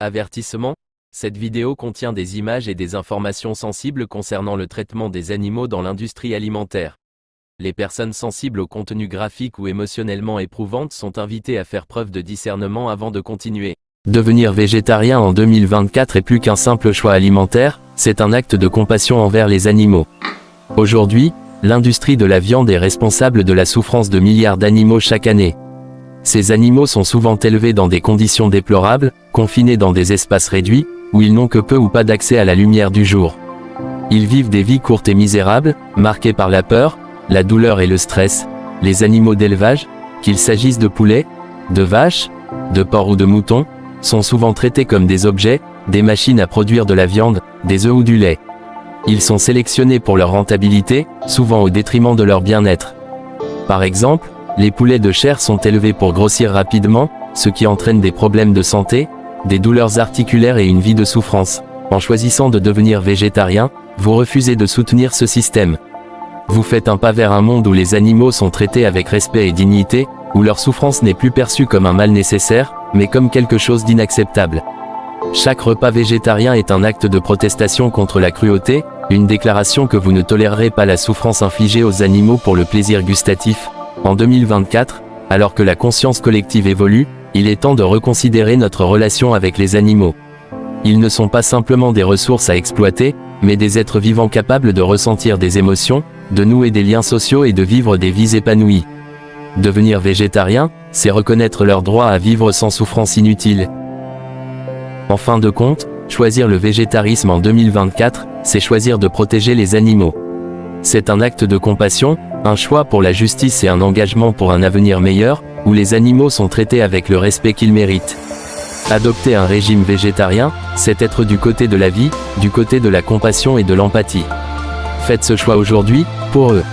Avertissement, cette vidéo contient des images et des informations sensibles concernant le traitement des animaux dans l'industrie alimentaire. Les personnes sensibles au contenu graphique ou émotionnellement éprouvantes sont invitées à faire preuve de discernement avant de continuer. Devenir végétarien en 2024 est plus qu'un simple choix alimentaire, c'est un acte de compassion envers les animaux. Aujourd'hui, l'industrie de la viande est responsable de la souffrance de milliards d'animaux chaque année. Ces animaux sont souvent élevés dans des conditions déplorables, confinés dans des espaces réduits, où ils n'ont que peu ou pas d'accès à la lumière du jour. Ils vivent des vies courtes et misérables, marquées par la peur, la douleur et le stress. Les animaux d'élevage, qu'il s'agisse de poulets, de vaches, de porcs ou de moutons, sont souvent traités comme des objets, des machines à produire de la viande, des œufs ou du lait. Ils sont sélectionnés pour leur rentabilité, souvent au détriment de leur bien-être. Par exemple, les poulets de chair sont élevés pour grossir rapidement, ce qui entraîne des problèmes de santé, des douleurs articulaires et une vie de souffrance. En choisissant de devenir végétarien, vous refusez de soutenir ce système. Vous faites un pas vers un monde où les animaux sont traités avec respect et dignité, où leur souffrance n'est plus perçue comme un mal nécessaire, mais comme quelque chose d'inacceptable. Chaque repas végétarien est un acte de protestation contre la cruauté, une déclaration que vous ne tolérerez pas la souffrance infligée aux animaux pour le plaisir gustatif. En 2024, alors que la conscience collective évolue, il est temps de reconsidérer notre relation avec les animaux. Ils ne sont pas simplement des ressources à exploiter, mais des êtres vivants capables de ressentir des émotions, de nouer des liens sociaux et de vivre des vies épanouies. Devenir végétarien, c'est reconnaître leur droit à vivre sans souffrance inutile. En fin de compte, choisir le végétarisme en 2024, c'est choisir de protéger les animaux. C'est un acte de compassion, un choix pour la justice et un engagement pour un avenir meilleur, où les animaux sont traités avec le respect qu'ils méritent. Adopter un régime végétarien, c'est être du côté de la vie, du côté de la compassion et de l'empathie. Faites ce choix aujourd'hui, pour eux.